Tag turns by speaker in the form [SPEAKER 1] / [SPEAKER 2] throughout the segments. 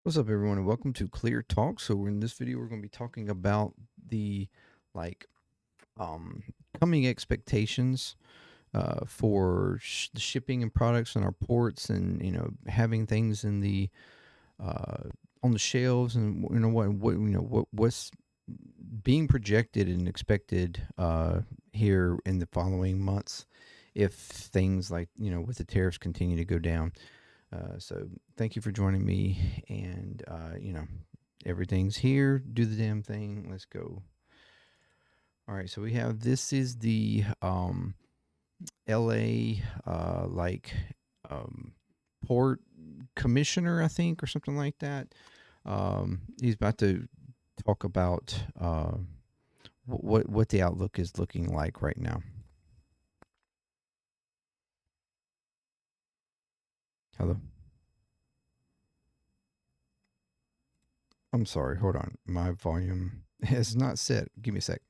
[SPEAKER 1] What's up, everyone, and welcome to Clear Talk. So, in this video, we're going to be talking about the like um, coming expectations for the shipping and products in our ports, and having things in the on the shelves, and what's being projected and expected here in the following months if things like with the tariffs continue to go down. So thank you for joining me, and everything's here. Do the damn thing. Let's go. All right, so we have this is the LA um, port commissioner, I think, or something like that. He's about to talk about what the outlook is looking like right now. Hello. I'm sorry. Hold on. My volume is not set. Give me a sec.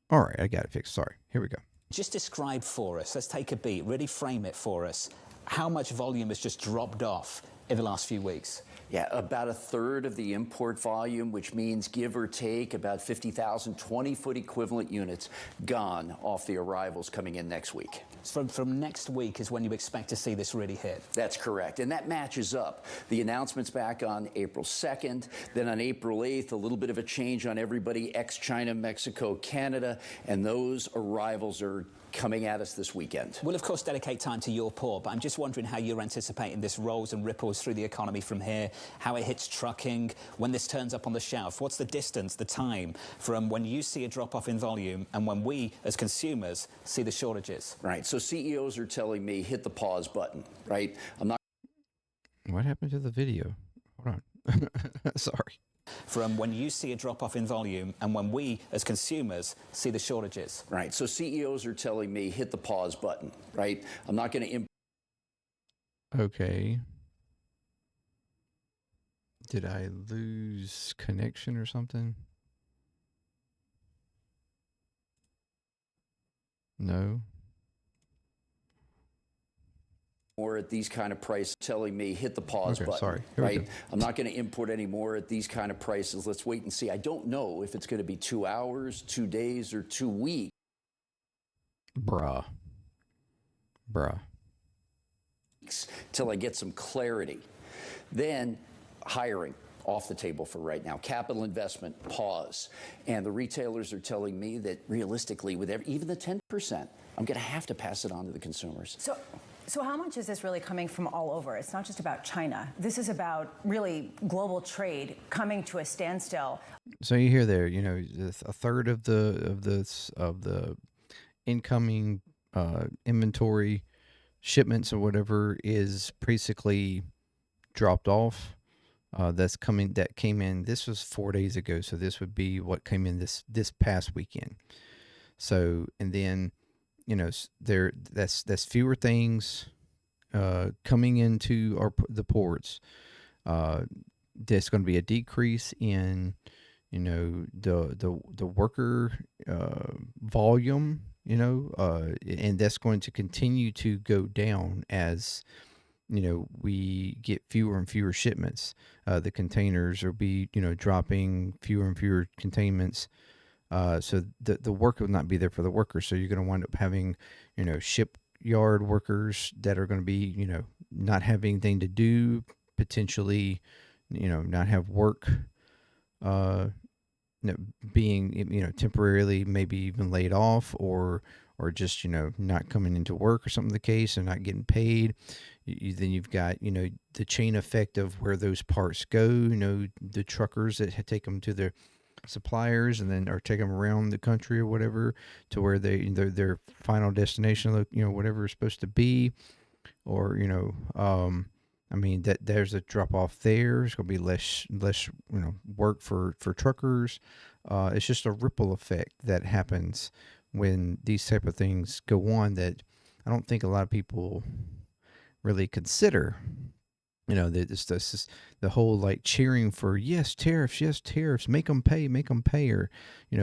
[SPEAKER 1] All right, I got it fixed. Sorry. Here we go.
[SPEAKER 2] Just describe for us, let's take a beat, really frame it for us, how much volume has just dropped off in the last few weeks?
[SPEAKER 3] Yeah, about a third of the import volume, which means give or take about 50,000 20-foot equivalent units gone off the arrivals coming in next week.
[SPEAKER 2] So from next week is when you expect to see this really hit?
[SPEAKER 3] That's correct, and that matches up. The announcement's back on April 2nd, then on April 8th, a little bit of a change on everybody, ex-China, Mexico, Canada, and those arrivals are coming at us this weekend.
[SPEAKER 2] We'll, of course, dedicate time to your port, but I'm just wondering how you're anticipating this rolls and ripples through the economy from here, how it hits trucking, when this turns up on the shelf. What's the distance, the time, from when you see a drop-off in volume and when we, as consumers, see the shortages?
[SPEAKER 3] Right, so CEOs are telling me, hit the pause button, right? I'm not...
[SPEAKER 1] What happened to the video? Hold on. Sorry.
[SPEAKER 2] From when you see a drop-off in volume and when we, as consumers, see the shortages.
[SPEAKER 3] Right, so CEOs are telling me, hit the pause button, right? I'm not going to...
[SPEAKER 1] Okay. Did I lose connection or something? No.
[SPEAKER 3] More at these kind of prices, telling me hit the pause button.
[SPEAKER 1] Sorry.
[SPEAKER 3] Right? I'm not going to import any more at these kind of prices. Let's wait and see. I don't know if it's going to be 2 hours, 2 days, or 2 weeks.
[SPEAKER 1] Bruh.
[SPEAKER 3] Till I get some clarity. Then hiring off the table for right now. Capital investment, pause. And the retailers are telling me that realistically, with even the 10%, I'm going to have to pass it on to the consumers.
[SPEAKER 4] So how much is this really coming from all over? It's not just about China. This is about really global trade coming to a standstill.
[SPEAKER 1] So you hear there, a third of the incoming inventory shipments or whatever is basically dropped off. That came in. This was 4 days ago, so this would be what came in this past weekend. So, and then that's fewer things coming into the ports. There's going to be a decrease in the worker volume, and that's going to continue to go down as we get fewer and fewer shipments. The containers will be dropping, fewer and fewer containments. So the work will not be there for the workers. So you're going to wind up having, shipyard workers that are going to be, not having anything to do, potentially, not have work, being, temporarily maybe even laid off or just, not coming into work or something the case and not getting paid. Then you've got, the chain effect of where those parts go, the truckers that take them to their suppliers and then or take them around the country or whatever to where their final destination, whatever it's supposed to be, or I mean that there's a drop off there. It's going to be less work for truckers. It's just a ripple effect that happens when these type of things go on that I don't think a lot of people really consider. This is the whole like cheering for yes tariffs, make them pay, or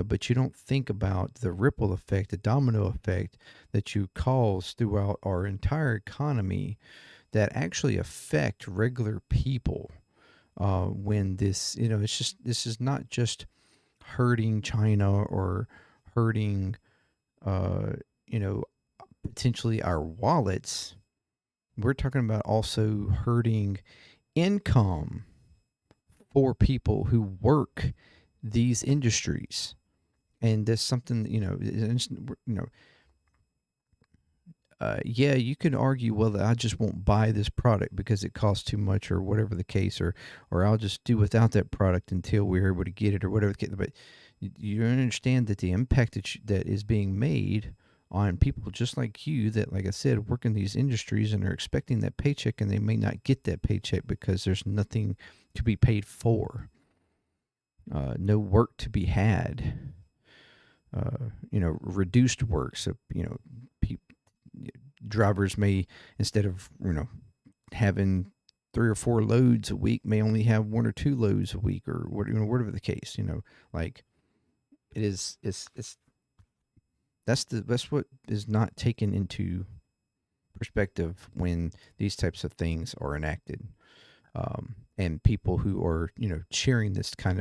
[SPEAKER 1] but you don't think about the ripple effect, the domino effect that you cause throughout our entire economy that actually affect regular people. when this, it's just, this is not just hurting China or hurting, uh, you know, potentially our wallets. We're talking about also hurting income for people who work these industries. And that's something, yeah, you can argue, well, I just won't buy this product because it costs too much or whatever the case, or I'll just do without that product until we're able to get it or whatever the case. But you understand that the impact that is being made on people just like you that, like I said, work in these industries and are expecting that paycheck, and they may not get that paycheck because there's nothing to be paid for, no work to be had, reduced work. So, drivers may, instead of, having 3 or 4 loads a week, may only have 1 or 2 loads a week, or whatever the case, like it is, it's that's what is not taken into perspective when these types of things are enacted. And people who are, sharing these kinds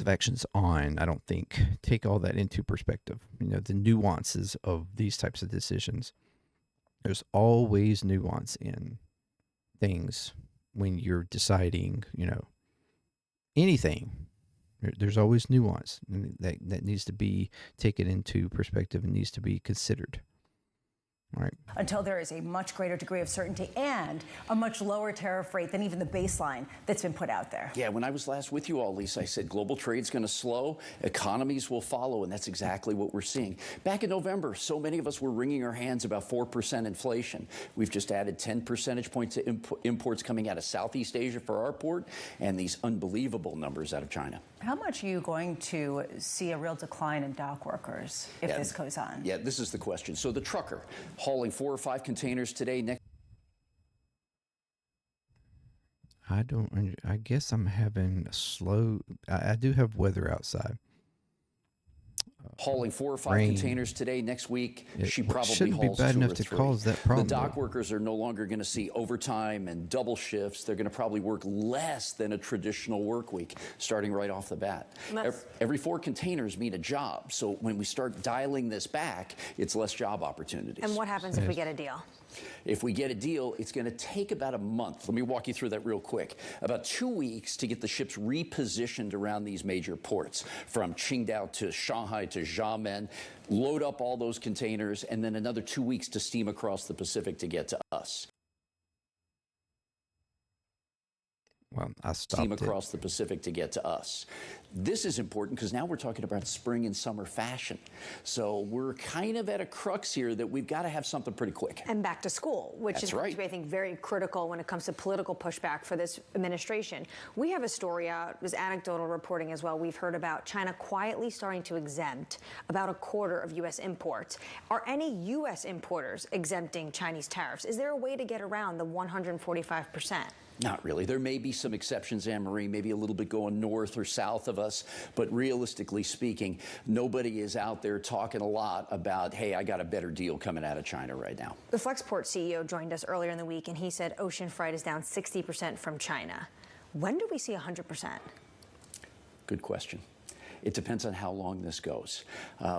[SPEAKER 1] of actions on, I don't think, take all that into perspective. The nuances of these types of decisions. There's always nuance in things when you're deciding, anything. There's always nuance that needs to be taken into perspective and needs to be considered. Right.
[SPEAKER 4] Until there is a much greater degree of certainty and a much lower tariff rate than even the baseline that's been put out there.
[SPEAKER 3] Yeah, when I was last with you all, Lisa, I said global trade's going to slow, economies will follow, and that's exactly what we're seeing. Back in November, so many of us were wringing our hands about 4% inflation. We've just added 10 percentage points to imports coming out of Southeast Asia for our port, and these unbelievable numbers out of China.
[SPEAKER 4] How much are you going to see a real decline in dock workers if this goes on?
[SPEAKER 3] Yeah, this is the question. So the trucker hauling 4 or 5 containers today.
[SPEAKER 1] I guess I'm having a slow. I do have weather outside.
[SPEAKER 3] Hauling 4 or 5
[SPEAKER 1] Rain.
[SPEAKER 3] containers today. Next week, she probably
[SPEAKER 1] shouldn't
[SPEAKER 3] hauls
[SPEAKER 1] be bad
[SPEAKER 3] 2
[SPEAKER 1] enough
[SPEAKER 3] or
[SPEAKER 1] to
[SPEAKER 3] 3.
[SPEAKER 1] cause that problem.
[SPEAKER 3] The dock workers are no longer going to see overtime and double shifts. They're going to probably work less than a traditional work week, starting right off the bat. Every 4 containers mean a job. So when we start dialing this back, it's less job opportunities.
[SPEAKER 5] And what happens if we get a deal?
[SPEAKER 3] If we get a deal, it's going to take about a month. Let me walk you through that real quick. About 2 weeks to get the ships repositioned around these major ports, from Qingdao to Shanghai to Xiamen, load up all those containers, and then another 2 weeks to steam across the Pacific to get to us.
[SPEAKER 1] Well, I stopped
[SPEAKER 3] Steam across the Pacific to get to us. This is important because now we're talking about spring and summer fashion. So we're kind of at a crux here that we've got to have something pretty quick.
[SPEAKER 5] And back to school, which
[SPEAKER 3] That's
[SPEAKER 5] is going
[SPEAKER 3] right.
[SPEAKER 5] to be, I think, very critical when it comes to political pushback for this administration. We have a story out, there's anecdotal reporting as well. We've heard about China quietly starting to exempt about a quarter of U.S. imports. Are any U.S. importers exempting Chinese tariffs? Is there a way to get around the 145%?
[SPEAKER 3] Not really. There may be some exceptions, Anne-Marie, maybe a little bit going north or south of us, but realistically speaking, nobody is out there talking a lot about, hey, I got a better deal coming out of China right now.
[SPEAKER 5] The Flexport CEO joined us earlier in the week, and he said ocean freight is down 60% from China. When do we see 100%?
[SPEAKER 3] Good question. It depends on how long this goes.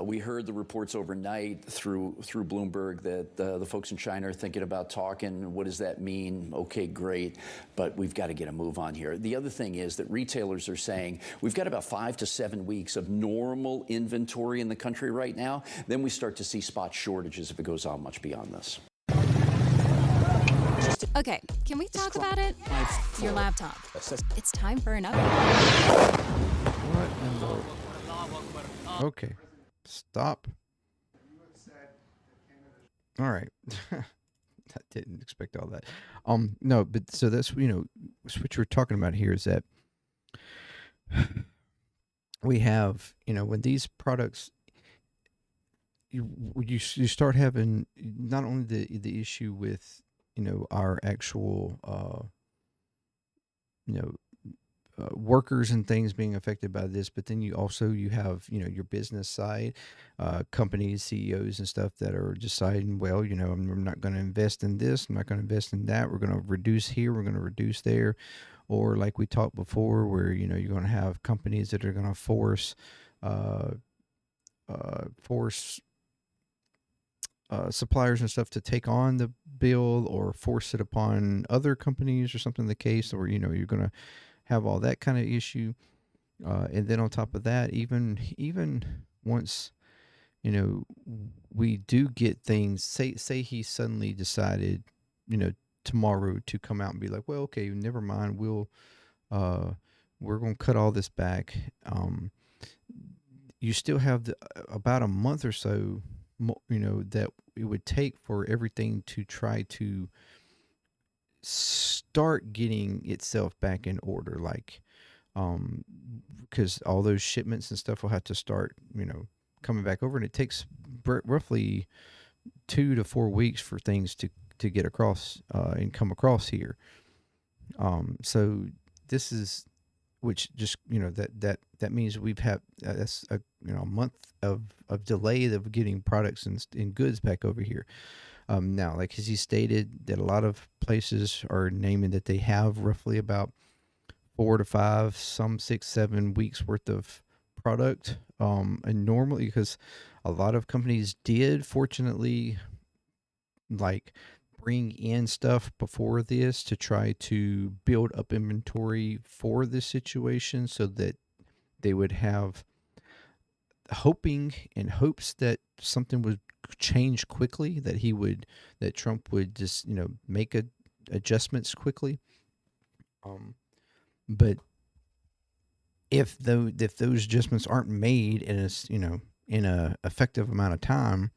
[SPEAKER 3] We heard the reports overnight through Bloomberg that the folks in China are thinking about talking. What does that mean? Okay, great, but we've got to get a move on here. The other thing is that retailers are saying we've got about 5 to 7 weeks of normal inventory in the country right now. Then we start to see spot shortages if it goes on much beyond this.
[SPEAKER 6] Okay, can we talk about it? Your laptop. It's time for an update.
[SPEAKER 1] What in the... Okay. Stop. All right. I didn't expect all that. No, but so that's, what you're talking about here is that we have, when these products, you start having not only the issue with, our actual, workers and things being affected by this, but then you have your business side, companies, CEOs and stuff that are deciding, well, I'm not going to invest in this, I'm not going to invest in that. We're going to reduce here, we're going to reduce there, or like we talked before, where you're going to have companies that are going to uh, force suppliers and stuff to take on the bill or force it upon other companies or something the case, or you're going to have all that kind of issue. And then on top of that, even once we do get things, say he suddenly decided you know tomorrow to come out and be like, well, okay, never mind, uh we're going to cut all this back. You still have about a month or so that it would take for everything to try to start getting itself back in order, like because all those shipments and stuff will have to start coming back over, and it takes roughly 2 to 4 weeks for things to get across and come across here. So this is, which just that means we've had that's a month of delay of getting products and goods back over here. Now, like as he stated, that a lot of places are naming that they have roughly about 4 to 5, some 6, 7 weeks worth of product. And normally, because a lot of companies did, fortunately, like bring in stuff before this to try to build up inventory for this situation, so that they would have hoping and hopes that something would change quickly, that Trump would just make adjustments quickly. But if those adjustments aren't made in a effective amount of time,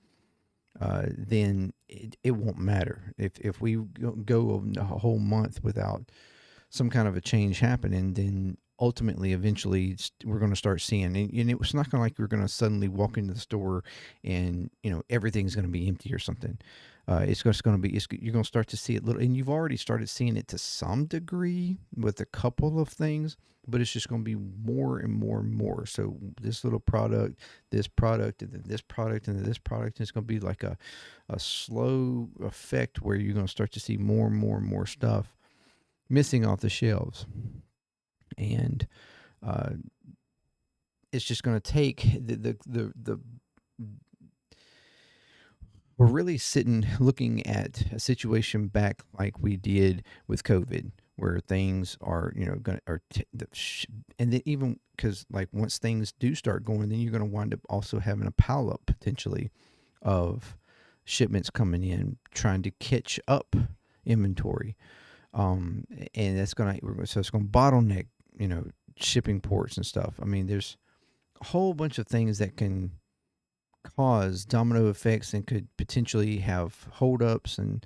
[SPEAKER 1] then it won't matter. If we go a whole month without some kind of a change happening, then ultimately, eventually, we're going to start seeing, and it's not going to like we're going to suddenly walk into the store and everything's going to be empty or something. It's just going to be, you're going to start to see it little, and you've already started seeing it to some degree with a couple of things, but it's just going to be more and more and more. So this little product, this product, and then this product, and then this product, and it's going to be like a slow effect where you're going to start to see more and more and more stuff missing off the shelves. And it's just going to take the we're really looking at a situation back like we did with COVID, where things are and then even because like once things do start going, then you're going to wind up also having a pile up potentially of shipments coming in, trying to catch up inventory. And it's going to bottleneck shipping ports and stuff. I mean, there's a whole bunch of things that can cause domino effects and could potentially have holdups and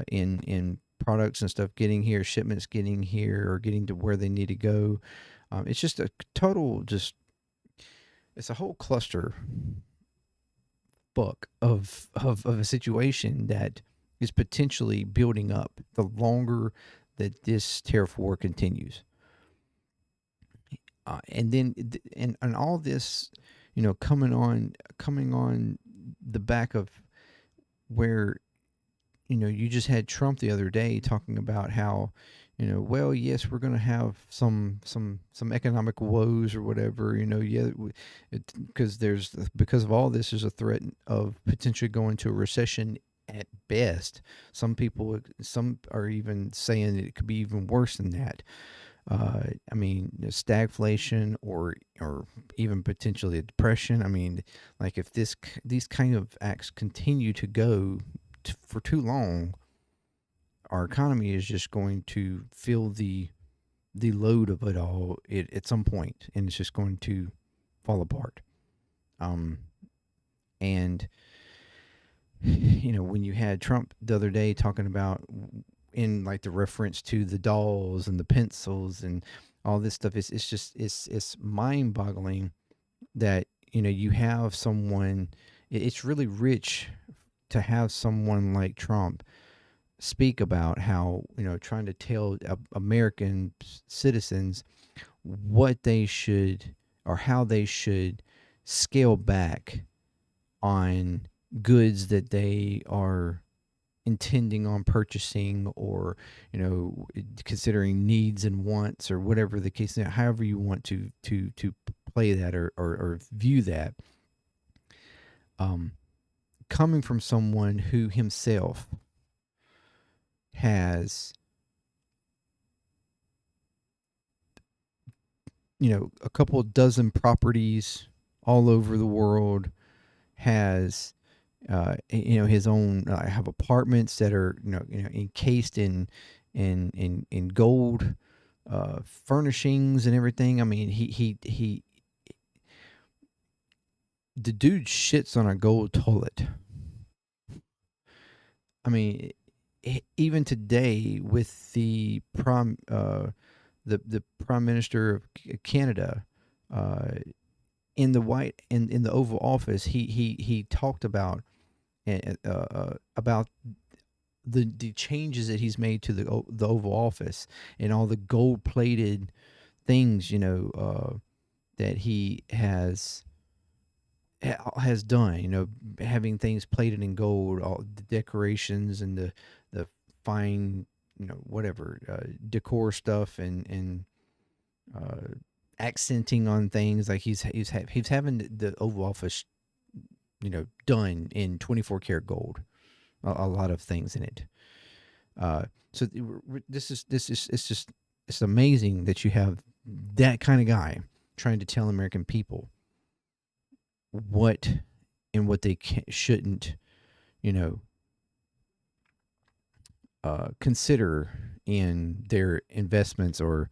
[SPEAKER 1] in products and stuff getting here, shipments getting here or getting to where they need to go. It's just a total, it's a whole cluster book of a situation that is potentially building up the longer that this tariff war continues. And then and all this coming on the back of where you just had Trump the other day talking about how well, yes, we're going to have some economic woes or whatever, because of all this, there's a threat of potentially going to a recession at best. Some are even saying that it could be even worse than that. I mean, stagflation or even potentially a depression. I mean, like if these kind of acts continue to go for too long, our economy is just going to feel the load of it all at some point, and it's just going to fall apart. And when you had Trump the other day talking about, in like the reference to the dolls and the pencils and all this stuff, it's mind-boggling that you have someone. It's really rich to have someone like Trump speak about how, trying to tell American citizens what they should, or how they should scale back on goods that they are intending on purchasing, or considering needs and wants, or whatever the case, however you want to play that, or view that, coming from someone who himself has a couple dozen properties all over the world, has his own, have apartments that are encased in gold furnishings and everything. I mean, he the dude shits on a gold toilet. I mean, even today with the the prime minister of Canada, in the Oval Office, he talked about the changes that he's made to the Oval Office, and all the gold plated things, that he has done, having things plated in gold, all the decorations and the fine, whatever, decor stuff, and accenting on things, like he's having the Oval Office, done in 24 karat gold, a lot of things in it. So this is it's amazing that you have that kind of guy trying to tell American people what they shouldn't, consider in their investments or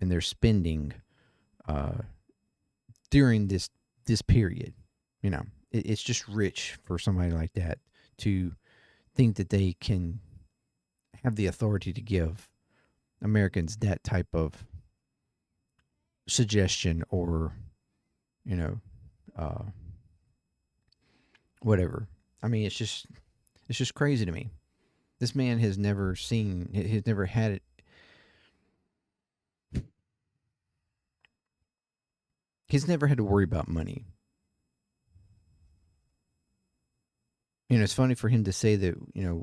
[SPEAKER 1] in their spending during this period. It's just rich for somebody like that to think that they can have the authority to give Americans that type of suggestion, or whatever. I mean, it's just crazy to me. This man has never had it. He's never had to worry about money. It's funny for him to say that,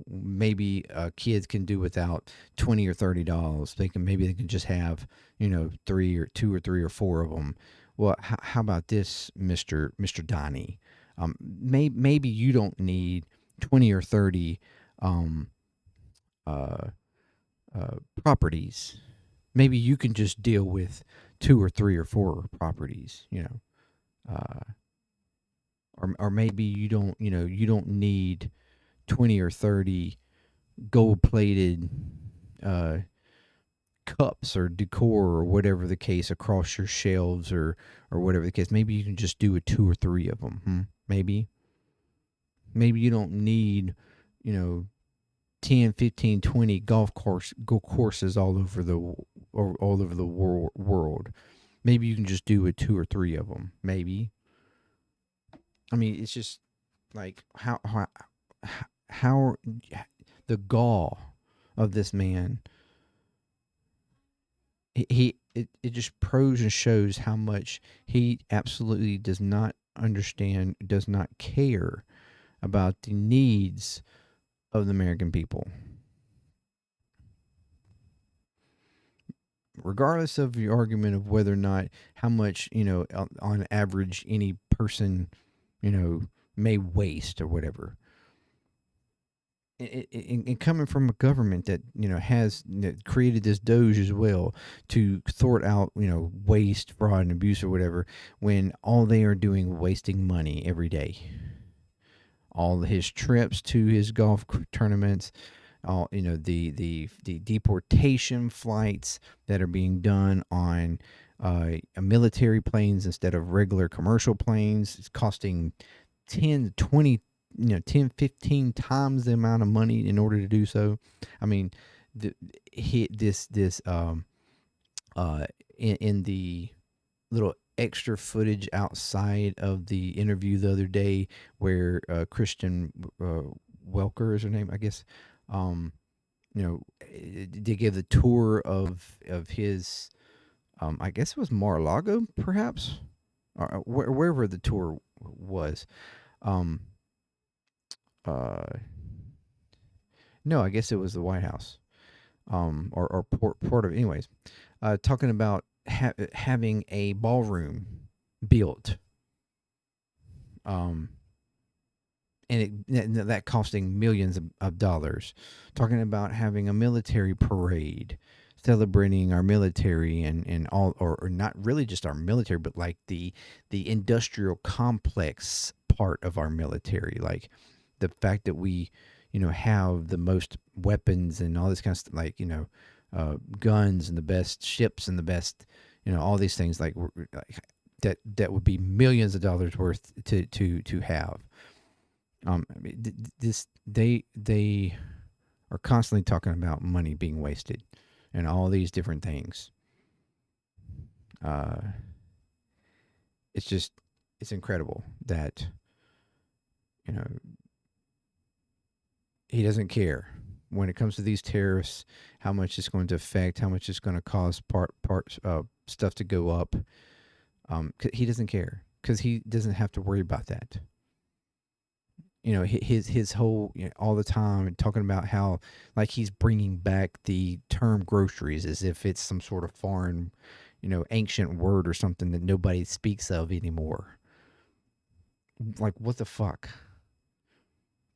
[SPEAKER 1] maybe kids can do without $20 or $30. Maybe they can just have, two or three or four of them. Well, how about this, Mr. Donnie? Maybe you don't need 20 or 30 properties. Maybe you can just deal with 2 or 3 or 4 properties. Or maybe you don't need 20 or 30 gold plated cups or decor, or whatever the case, across your shelves, or whatever the case. Maybe you can just do 2 or 3 of them. Maybe you don't need 10, 15, 20 golf courses all over the world. Maybe you can just do 2 or 3 of them. Maybe. I mean, it's just like how the gall of this man. It just proves and shows how much he absolutely does not understand, does not care about the needs of the American people. Regardless of your argument of whether or not, how much, on average any person, may waste or whatever. And coming from a government that, has created this Doge as well to sort out, waste, fraud, and abuse or whatever, when all they are doing wasting money every day. All his trips to his golf tournaments, all the deportation flights that are being done on military planes instead of regular commercial planes. It's costing 10, 20, 10, 15 times the amount of money in order to do so. I mean, in the little extra footage outside of the interview the other day, where Christian Welker is her name, I guess, they gave the tour of his, I guess it was Mar-a-Lago, perhaps, or wherever the tour was. Um, uh, no, I guess it was the White House, or port of, anyways, talking about having a ballroom built, um, and that costing millions of dollars. Talking about having a military parade, celebrating our military and all, or not really just our military, but like the industrial complex part of our military, like the fact that we, have the most weapons and all this kind of stuff, like, guns and the best ships and the best, all these things, like, that would be millions of dollars worth to have. I mean, they are constantly talking about money being wasted and all these different things. Uh, it's incredible that, you know, he doesn't care when it comes to these tariffs, how much it's going to affect, how much it's going to cause stuff to go up. He doesn't care because he doesn't have to worry about that. His whole, all the time talking about how, like, he's bringing back the term groceries as if it's some sort of foreign, ancient word or something that nobody speaks of anymore. Like, what the fuck?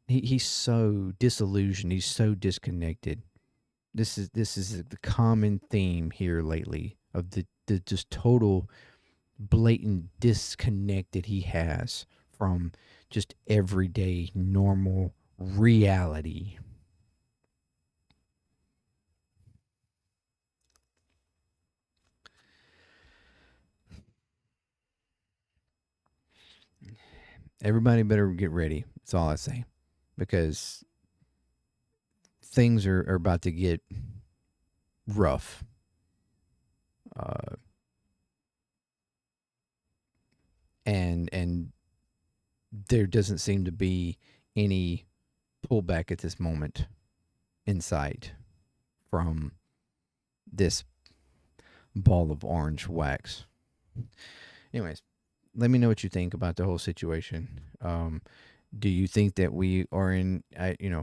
[SPEAKER 1] He's so disillusioned. He's so disconnected. This is the common theme here lately of the just total blatant disconnect that he has from just everyday normal reality. Everybody better get ready. That's all I say, because things are about to get rough. And there doesn't seem to be any pullback at this moment in sight from this ball of orange wax. Anyways, let me know what you think about the whole situation. Do you think that we are in,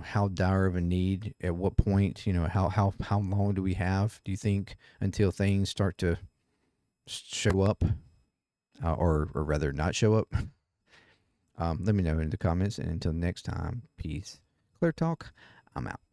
[SPEAKER 1] how dire of a need? At what point, how long do we have? Do you think until things start to show up, or rather not show up? Let me know in the comments. And until next time, peace. Clear Talk. I'm out.